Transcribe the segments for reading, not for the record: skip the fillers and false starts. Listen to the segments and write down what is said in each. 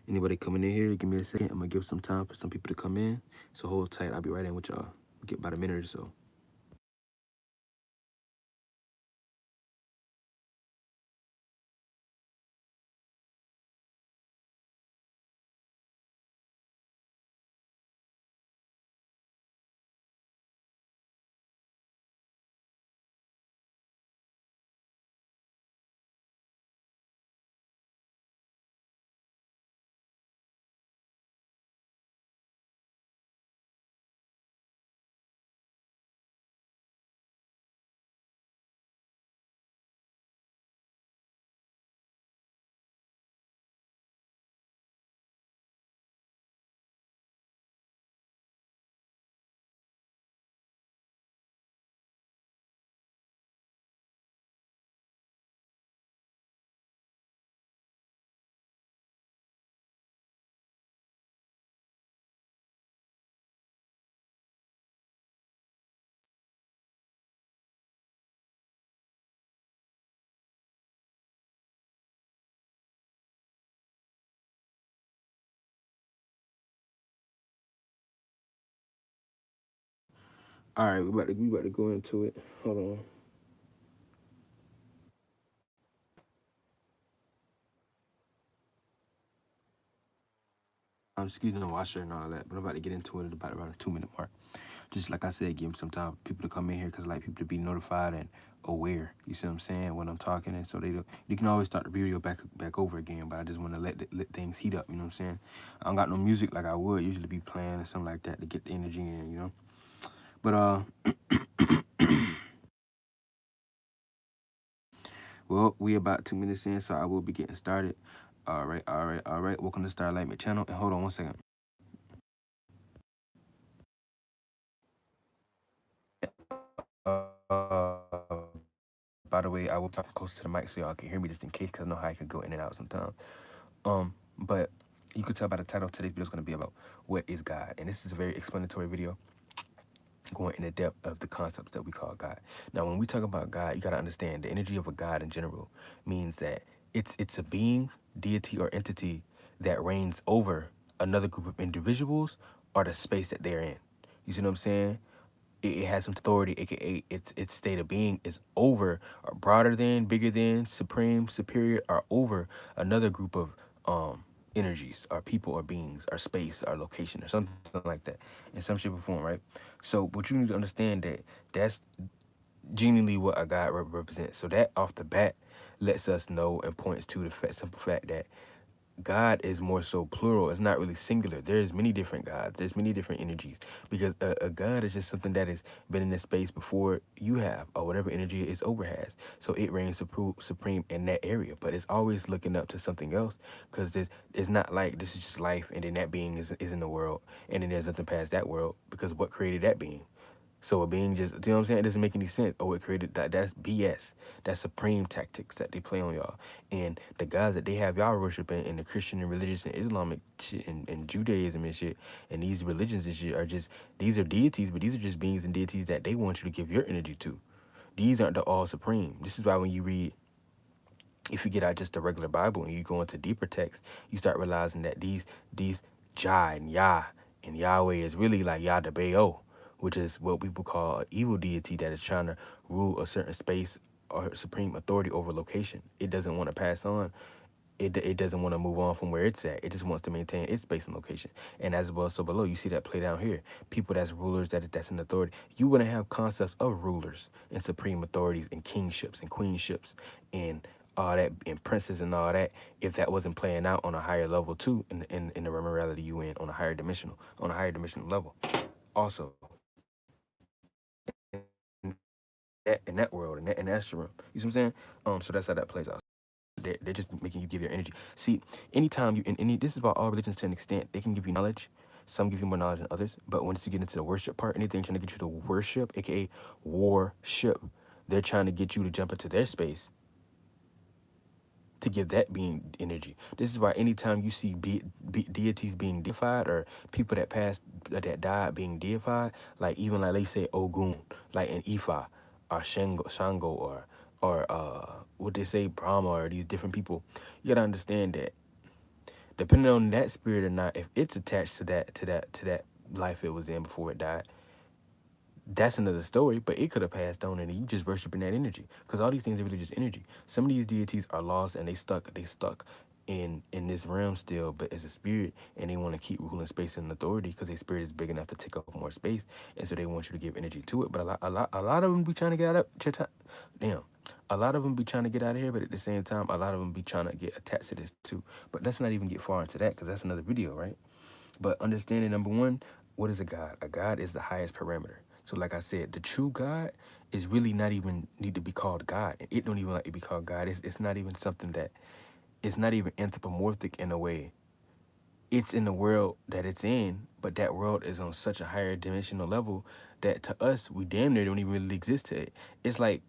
Anybody coming in here, give me a second. I'm gonna give some time for some people to come in. So hold tight. I'll be right in with y'all. Get about a minute or so. All right, we about to go into it. Hold on. I'm excusing the washer and all that, but I'm about to get into it at about around a 2 minute mark. Just like I said, give them some time for people to come in here because I like people to be notified and aware. You see what I'm saying when I'm talking, and so they don't. You can always start the video back over again, but I just want to let things heat up. You know what I'm saying? I don't got no music like I would usually be playing or something like that to get the energy in. You know, but well, we about 2 minutes in, so I will be getting started. All right, all right, all right. Welcome to Starlight Me channel. And hold on one second. Uh, by the way, I will talk close to the mic so y'all can hear me just in case, because I know how I can go in and out sometimes. But you could tell by the title, today's video is going to be about what is God. And this is a very explanatory video going into depth of the concepts that we call God. Now, when we talk about God, you got to understand the energy of a God in general means that it's a being, deity, or entity that reigns over another group of individuals or the space that they're in. You see what I'm saying? It has some authority, aka its state of being is over or broader than, bigger than, supreme, superior, or over another group of energies or people or beings or space or location or something like that in some shape or form, right? So what you need to understand that's genuinely what a God represents. So that off the bat lets us know and points to the simple fact that God is more so plural. It's not really singular. There's many different gods. There's many different energies because a God is just something that has been in this space before you have or whatever energy its over has. So it reigns supreme in that area, but it's always looking up to something else because it's not like this is just life and then that being is in the world and then there's nothing past that world because what created that being? So a being just, you know what I'm saying? It doesn't make any sense. Oh, it created that. That's BS. That's supreme tactics that they play on y'all. And the gods that they have y'all worshiping in the Christian and religious and Islamic shit and Judaism and shit, and these religions and shit are just, these are deities, but these are just beings and deities that they want you to give your energy to. These aren't the all supreme. This is why when you read, if you get out just the regular Bible and you go into deeper text, you start realizing that these Jah and Yah and Yahweh is really like Yah-da-Bayo, which is what people call an evil deity that is trying to rule a certain space or supreme authority over location. It doesn't want to pass on. It doesn't want to move on from where it's at. It just wants to maintain its space and location. And as well, so below, you see that play down here. People that's rulers, that's an authority. You wouldn't have concepts of rulers and supreme authorities and kingships and queenships and all that and princes and all that if that wasn't playing out on a higher level too in the realm of reality you in on a higher dimensional level. Also, in that world, in that astral realm. You see what I'm saying? So that's how that plays out. They're just making you give your energy. See, anytime you in any this is about all religions to an extent, they can give you knowledge. Some give you more knowledge than others. But once you get into the worship part, anything trying to get you to worship, aka worship, they're trying to get you to jump into their space to give that being energy. This is why anytime you see deities being deified or people that passed that died being deified, like even like they say Ogun, like in Ifa or Shango or what they say Brahma or these different people, you gotta understand that Depending on that spirit or not, if it's attached to that life it was in before it died, that's another story. But it could have passed on, and you just worshiping that energy, because all these things are really just energy. Some of these deities are lost, and they stuck in this realm still, but as a spirit, and they want to keep ruling space and authority because their spirit is big enough to take up more space, and so they want you to give energy to it. But a lot of them be trying to get out of damn. A lot of them be trying to get out of here, but at the same time, a lot of them be trying to get attached to this too. But let's not even get far into that because that's another video, right? But understanding number one, what is a God? A God is the highest parameter. So like I said, the true God is really not even need to be called God. It don't even like to be called God. It's not even something that it's not even anthropomorphic in a way. It's in the world that it's in, but that world is on such a higher dimensional level that to us we damn near don't even really exist to it. It's like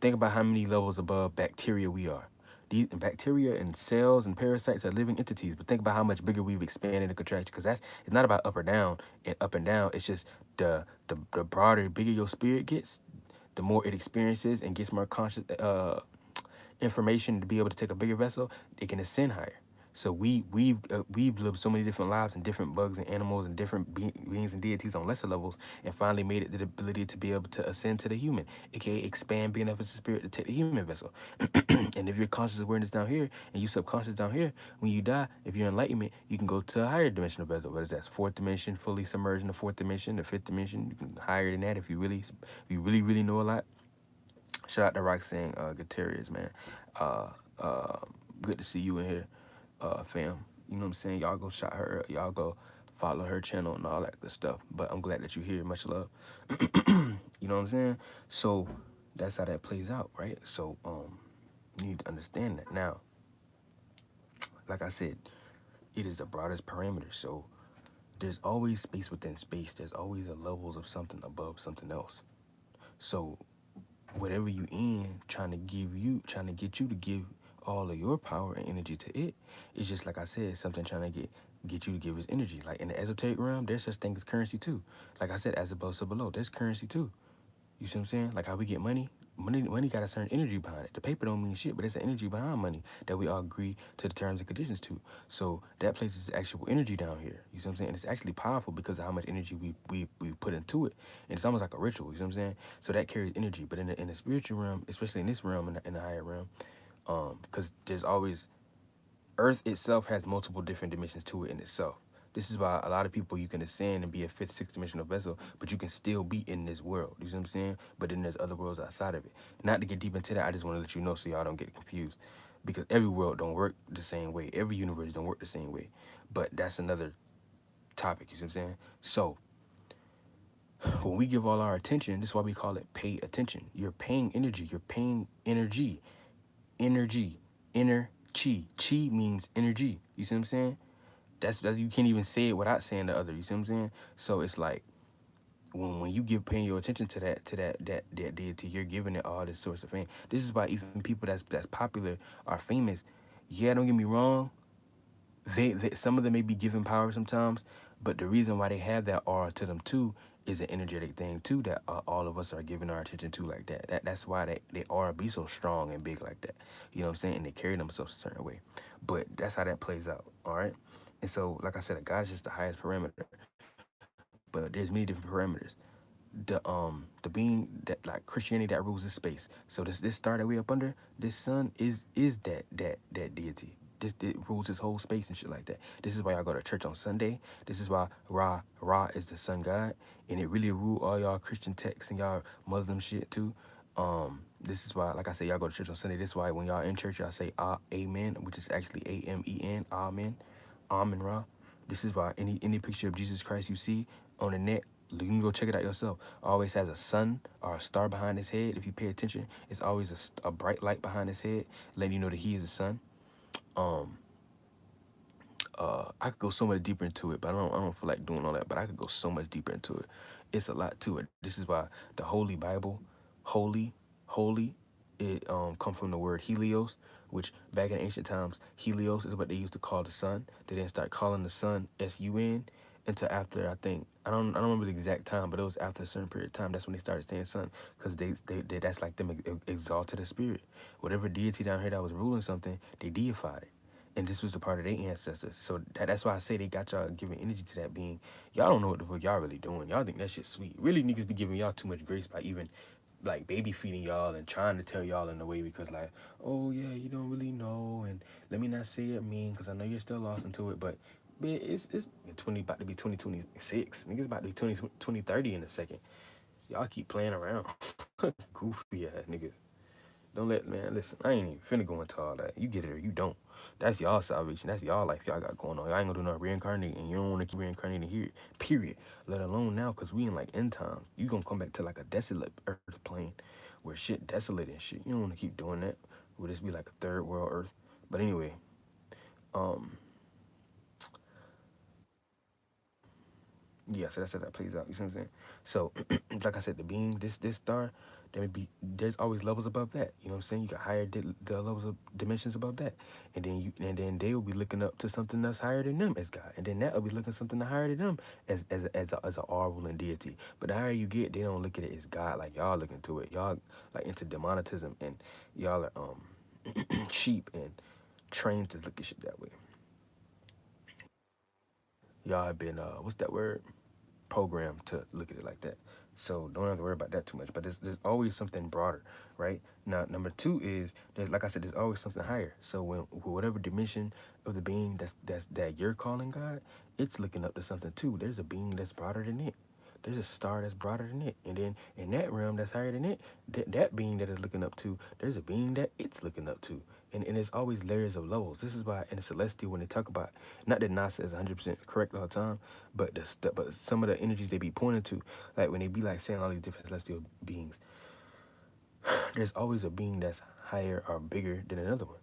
think about how many levels above bacteria we are. These bacteria and cells and parasites are living entities, but think about how much bigger we've expanded and contracted. Because that's it's not about up or down and up and down. It's just the broader, bigger your spirit gets, the more it experiences and gets more conscious information to be able to take a bigger vessel, it can ascend higher. So we've lived so many different lives and different bugs and animals and different beings and deities on lesser levels, and finally made it the ability to be able to ascend to the human, aka expand being of a spirit to take the human vessel. And if you're conscious awareness down here and you subconscious down here, when you die, if you're enlightenment, you can go to a higher dimensional vessel. Whether that's fourth dimension, fully submerged in the fourth dimension, the fifth dimension, you can higher than that if you really know a lot. Shout out to Roxanne Gutierrez, man. Uh, uh, Good to see you in here, fam. You know what I'm saying? Y'all go shout her. Y'all go follow her channel and all that good stuff. But I'm glad that you're here. Much love. You know what I'm saying? So that's how that plays out, right? So you need to understand that. Now, like I said, it is the broadest parameter. So there's always space within space. There's always a levels of something above something else. So whatever you in, trying to get you to give all of your power and energy to it, it's just like I said, something trying to get you to give its energy. Like in the esoteric realm, there's such thing as currency too. Like I said, as above, so below. There's currency too. You see what I'm saying? Like how we get money. Money got a certain energy behind it. The paper don't mean shit, but it's the energy behind money that we all agree to the terms and conditions to. So that places actual energy down here. You see what I'm saying? And it's actually powerful because of how much energy we put into it. And it's almost like a ritual. You see what I'm saying? So that carries energy. But in the spiritual realm, especially in this realm, in the higher realm, because there's always Earth itself has multiple different dimensions to it in itself. This is why a lot of people you can ascend and be a fifth, sixth dimensional vessel, but you can still be in this world. You see what I'm saying? But then there's other worlds outside of it. Not to get deep into that, I just want to let you know so y'all don't get confused. Because every world don't work the same way. Every universe don't work the same way. But that's another topic, you see what I'm saying? So when we give all our attention, this is why we call it pay attention. You're paying energy. You're paying energy. Energy. Inner chi. Chi means energy. You see what I'm saying? That's you can't even say it without saying the other. You see what I'm saying? So it's like when you give paying your attention to that deity, you're giving it all this source of fame. This is why even people that's popular are famous. Yeah, don't get me wrong. They some of them may be given power sometimes, but the reason why they have that aura to them too is an energetic thing too that all of us are giving our attention to like that. That's why they aura be so strong and big like that. You know what I'm saying? And they carry themselves a certain way. But that's how that plays out. All right. And so, like I said, God is just the highest parameter, but there's many different parameters. The being that like Christianity that rules this space. So this star that we up under, this sun is that deity. This it rules this whole space and shit like that. This is why y'all go to church on Sunday. This is why Ra is the sun god, and it really rule all y'all Christian texts and y'all Muslim shit too. This is why, like I said, y'all go to church on Sunday. This is why when y'all in church, y'all say Amen, which is actually Amen, Amen, Amen Ra. This is why any picture of Jesus Christ you see on the net, you can go check it out yourself. Always has a sun or a star behind his head. If you pay attention, it's always a bright light behind his head, letting you know that he is the sun. Um, I could go so much deeper into it, but I don't feel like doing all that. But I could go so much deeper into it. It's a lot to it. This is why the Holy Bible, holy, holy, it come from the word Helios, which back in ancient times, Helios is what they used to call the sun. They didn't start calling the sun sun until after I think I don't remember the exact time, but it was after a certain period of time. That's when they started saying sun, because they that's like them exalted the spirit. Whatever deity down here that was ruling something, they deified it. and this was a part of their ancestors. So that's why I say they got y'all giving energy to that being. Y'all don't know what the fuck y'all really doing. Y'all think that shit sweet. Really, niggas be giving y'all too much grace by even like baby feeding y'all and trying to tell y'all in a way because like, oh yeah, you don't really know, and let me not say it mean because I know you're still lost into it, but. Man, it's 20 about to be 2026. Niggas about to be 2030 in a second. Y'all keep playing around. Goofy ass niggas. Don't let man listen. I ain't even finna go into all that. You get it or you don't. That's y'all salvation. That's y'all life y'all got going on. I ain't gonna do no reincarnating, and you don't want to keep reincarnating here. Period. Let alone now, cause we in like end time. You gonna come back to like a desolate earth plane, where shit desolate and shit. You don't want to keep doing that. Would this be like a third world earth? But anyway, um, yeah, so that's how that plays out. You see what I'm saying? So, like I said, the being, this star, there's always levels above that. You know what I'm saying? You got higher the levels of dimensions above that, and then they will be looking up to something that's higher than them as God, and then that will be looking something higher than them as a all ruling deity. But the higher you get, they don't look at it as God like y'all look into it. Y'all like into demonitism, and y'all are sheep and trained to look at shit that way. Y'all have been what's that word? Programmed to look at it like that. So don't have to worry about that too much. But there's always something broader, right? Now number two is there's like I said, there's always something higher. So when whatever dimension of the being that you're calling God, it's looking up to something too. There's a being that's broader than it. There's a star that's broader than it. And then in that realm that's higher than it, that being that is looking up to, there's a being that it's looking up to. And it's always layers of levels. This is why in the celestial, when they talk about, not that NASA is 100% correct all the time, but but some of the energies they be pointing to, like when they be like saying all these different celestial beings, there's always a being that's higher or bigger than another one.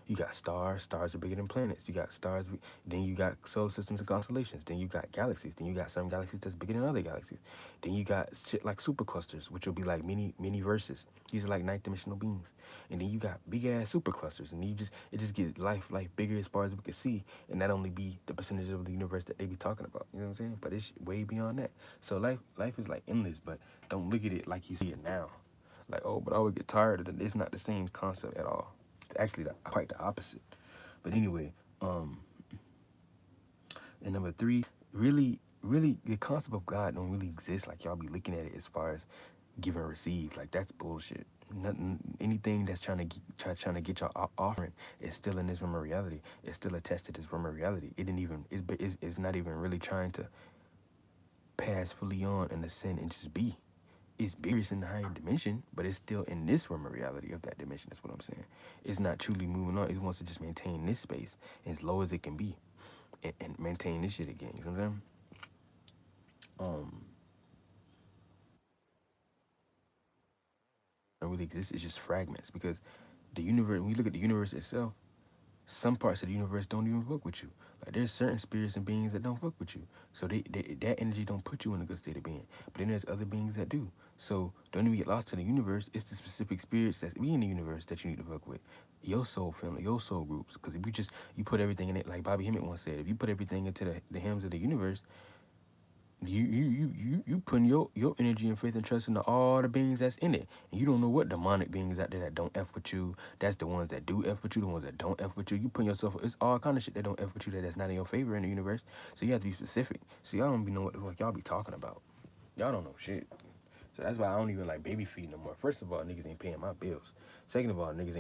You got stars. Stars are bigger than planets. You got stars. Then you got solar systems and constellations. Then you got galaxies. Then you got some galaxies that's bigger than other galaxies. Then you got shit like superclusters, which will be like mini verses. These are like ninth dimensional beings. And then you got big ass superclusters, and it just get life bigger as far as we can see, and that only be the percentage of the universe that they be talking about. You know what I'm saying? But it's way beyond that. So life is like endless, but don't look at it like you see it now. Like, oh, but I would get tired of it. It's not the same concept at all. It's actually quite the opposite. But anyway, and number three, really, the concept of God don't really exist like y'all be looking at it as far as give and receive. Like that's bullshit. Nothing, anything that's trying to get y'all offering is still in this realm of reality. It's still attached to this realm of reality. It didn't even. It's not even really trying to pass fully on and ascend and just be. It's bigger, it's in the higher dimension, but it's still in this realm of reality of that dimension. That's what I'm saying. It's not truly moving on. It wants to just maintain this space as low as it can be, and maintain this shit again. You know what I'm saying? Um, don't really exist. It's just fragments because the universe. When we look at the universe itself, some parts of the universe don't even fuck with you. Like there's certain spirits and beings that don't fuck with you. So that energy don't put you in a good state of being. But then there's other beings that do. So don't even get lost in the universe. It's the specific spirits that's be in the universe that you need to fuck with. Your soul family, your soul groups. Because if you put everything in it, like Bobby Hemmett once said, if you put everything into the hymns of the universe, you putting your energy and faith and trust into all the beings that's in it, and you don't know what demonic beings out there that don't f with you. That's the ones that do f with you, the ones that don't f with you. You putting yourself, it's all kind of shit that don't f with you that's not in your favor in the universe. So you have to be specific. So y'all don't be know what the fuck y'all be talking about. Y'all don't know shit. So that's why I don't even like baby feed no more. First of all, niggas ain't paying my bills. Second of all, niggas ain't